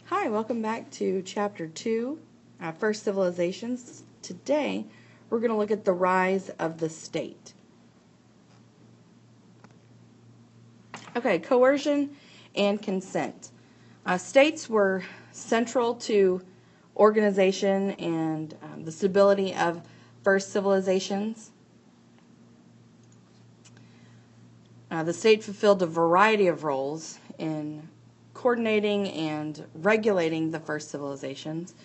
Hi, welcome back to Chapter 2, First Civilizations. Today, we're going to look at the rise of the state. Okay, coercion and consent. States were central to organization and the stability of first civilizations. The state fulfilled a variety of roles in coordinating and regulating the first civilizations,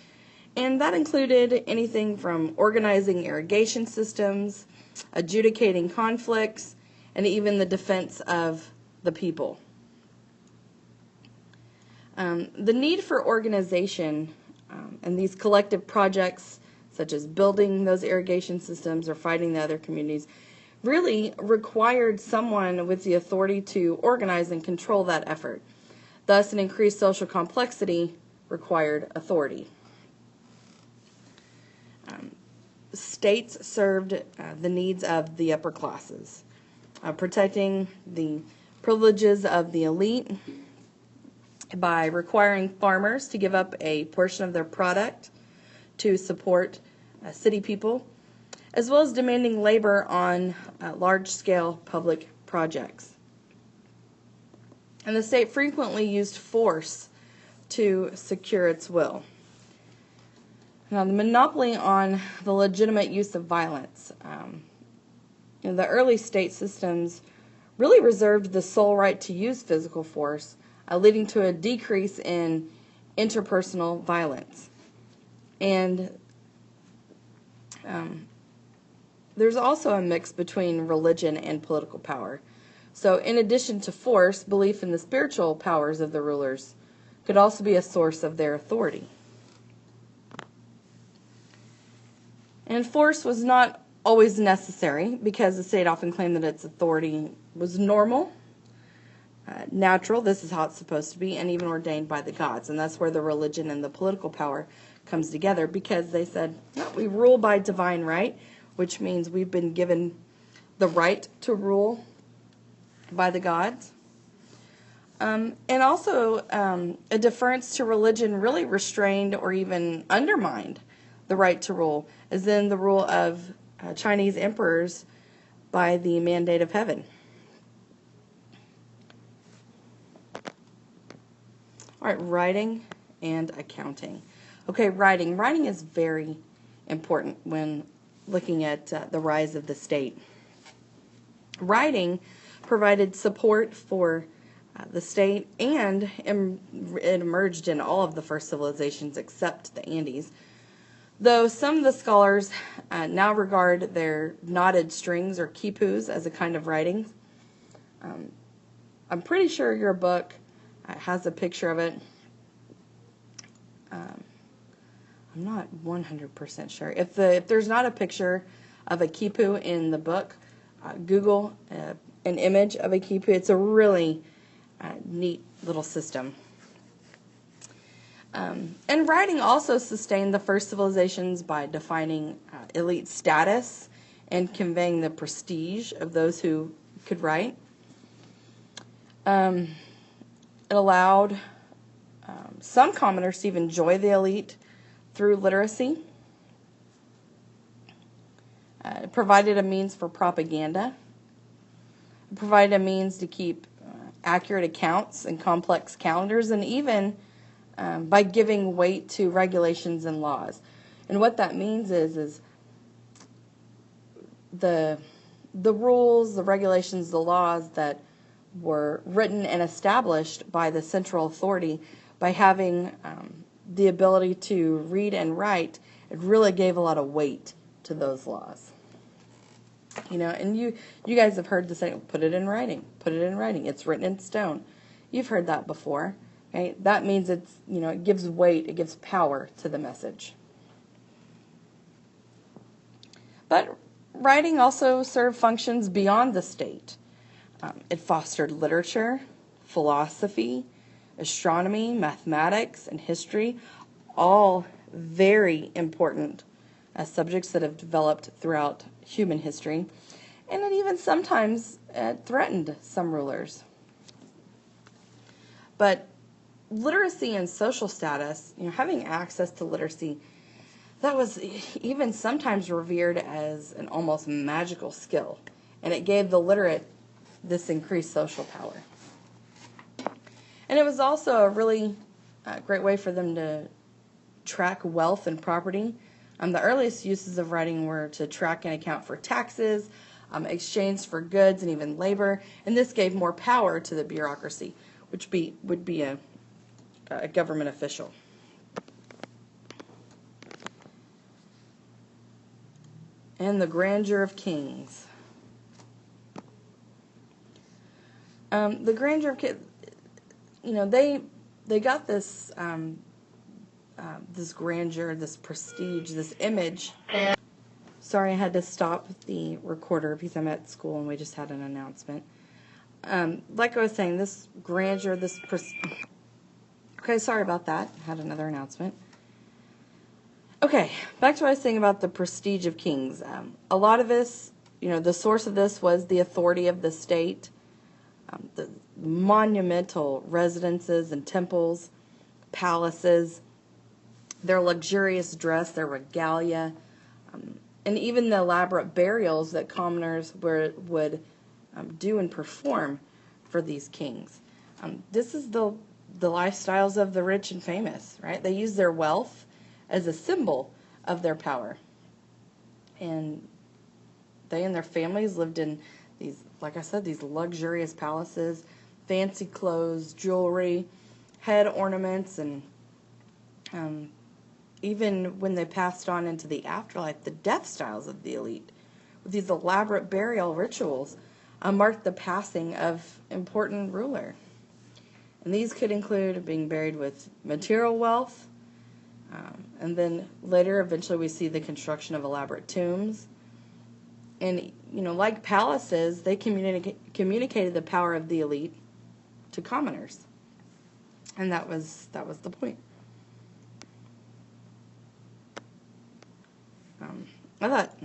and that included anything from organizing irrigation systems, adjudicating conflicts, and even the defense of the people. The need for organization and these collective projects, such as building those irrigation systems or fighting the other communities, really required someone with the authority to organize and control that effort. Thus, an increased social complexity required authority. States served the needs of the upper classes, protecting the privileges of the elite by requiring farmers to give up a portion of their product to support city people, as well as demanding labor on large-scale public projects. And the state frequently used force to secure its will. Now, the monopoly on the legitimate use of violence. The early state systems really reserved the sole right to use physical force, leading to a decrease in interpersonal violence. And there's also a mix between religion and political power. So in addition to force, belief in the spiritual powers of the rulers could also be a source of their authority. And force was not always necessary because the state often claimed that its authority was normal, natural, this is how it's supposed to be, and even ordained by the gods. And that's where the religion and the political power comes together, because they said, no, we rule by divine right, which means we've been given the right to rule by the gods. And also a deference to religion really restrained or even undermined the right to rule, as in the rule of Chinese emperors by the mandate of heaven. All right, writing and accounting. Okay, writing. Writing is very important when looking at the rise of the state. Writing provided support for the state, and it emerged in all of the first civilizations except the Andes. Though some of the scholars now regard their knotted strings or quipus as a kind of writing. I'm pretty sure your book has a picture of it. I'm not 100% sure. If there's not a picture of a quipu in the book, Google an image of a quipu. It's a really neat little system. And writing also sustained the first civilizations by defining elite status and conveying the prestige of those who could write. It allowed some commoners to even enjoy the elite through literacy. It provided a means for propaganda. It provided a means to keep accurate accounts and complex calendars, and even by giving weight to regulations and laws. And what that means is the rules, the regulations, the laws that were written and established by the central authority, by having the ability to read and write, it really gave a lot of weight to those laws. And you guys have heard the saying, put it in writing, put it in writing. It's written in stone. You've heard that before. Okay? That means it gives weight, it gives power to the message. But writing also served functions beyond the state. It fostered literature, philosophy, astronomy, mathematics, and history, all very important subjects that have developed throughout human history. And it even sometimes threatened some rulers. But literacy and social status, having access to literacy, that was even sometimes revered as an almost magical skill, and it gave the literate this increased social power. And it was also a really great way for them to track wealth and property. The earliest uses of writing were to track and account for taxes, exchange for goods, and even labor. And this gave more power to the bureaucracy, which would be a government official. And the grandeur of kings. The grandeur of kings, they got this this grandeur, this prestige, this image. Sorry, I had to stop the recorder because I'm at school and we just had an announcement. Like I was saying, this grandeur, okay, sorry about that. I had another announcement. Okay, back to what I was saying about the prestige of kings. A lot of this, the source of this was the authority of the state, the monumental residences and temples, palaces, their luxurious dress, their regalia, and even the elaborate burials that commoners would do and perform for these kings. This is the lifestyles of the rich and famous, right? They use their wealth as a symbol of their power. And they and their families lived in these, like I said, these luxurious palaces, fancy clothes, jewelry, head ornaments, and even when they passed on into the afterlife, the death styles of the elite, with these elaborate burial rituals, marked the passing of important ruler. And these could include being buried with material wealth, and then later, eventually, we see the construction of elaborate tombs. And, like palaces, they communicated the power of the elite to commoners. And that was the point. I thought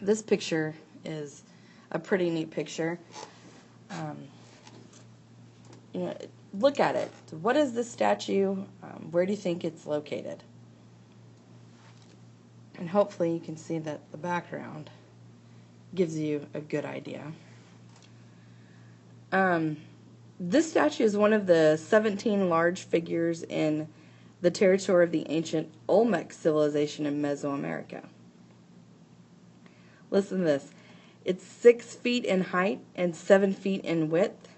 this picture is a pretty neat picture. Look at it. What is this statue? Where do you think it's located? And hopefully you can see that the background gives you a good idea. This statue is one of the 17 large figures in the territory of the ancient Olmec civilization in Mesoamerica. Listen to this. It's 6 feet in height and 7 feet in width,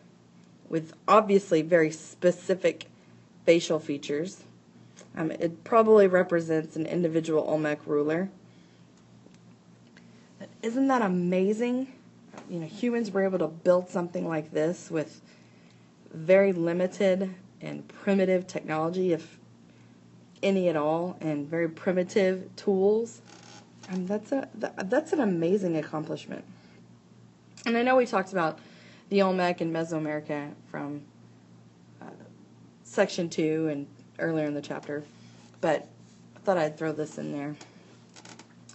with obviously very specific facial features. It probably represents an individual Olmec ruler. Isn't that amazing? Humans were able to build something like this with very limited and primitive technology, if any at all, and very primitive tools. That's an amazing accomplishment. And I know we talked about the Olmec and Mesoamerica from section 2 and earlier in the chapter, but I thought I'd throw this in there.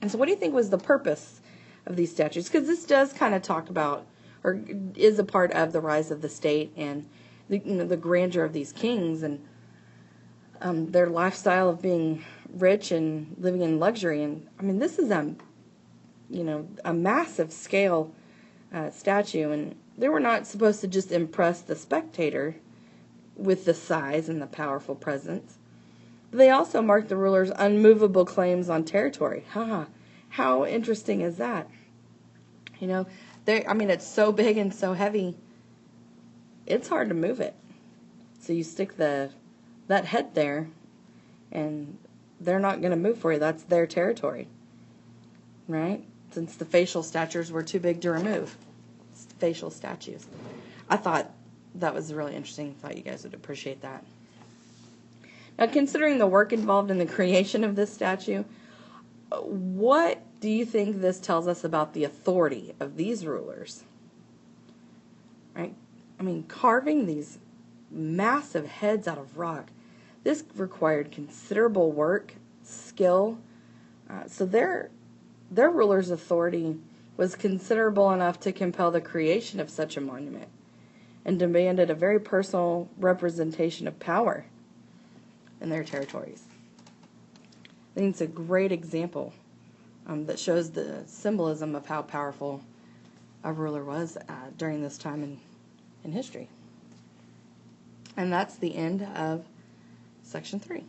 And so what do you think was the purpose of these statues? Because this does kind of talk about, or is a part of the rise of the state and the grandeur of these kings and their lifestyle of being rich and living in luxury. And this is a massive scale statue, and they were not supposed to just impress the spectator with the size and the powerful presence. They also marked the ruler's unmovable claims on territory. How interesting is that? It's so big and so heavy, it's hard to move it. So you stick that head there, and they're not going to move for you. That's their territory, right? Since the facial statures were too big to remove. It's facial statues. I thought that was really interesting. Thought you guys would appreciate that. Now, considering the work involved in the creation of this statue, what do you think this tells us about the authority of these rulers? Right? Carving these massive heads out of rock, this required considerable work, skill. So their ruler's authority was considerable enough to compel the creation of such a monument. and demanded a very personal representation of power in their territories. I think it's a great example that shows the symbolism of how powerful a ruler was during this time in history. And that's the end of section 3.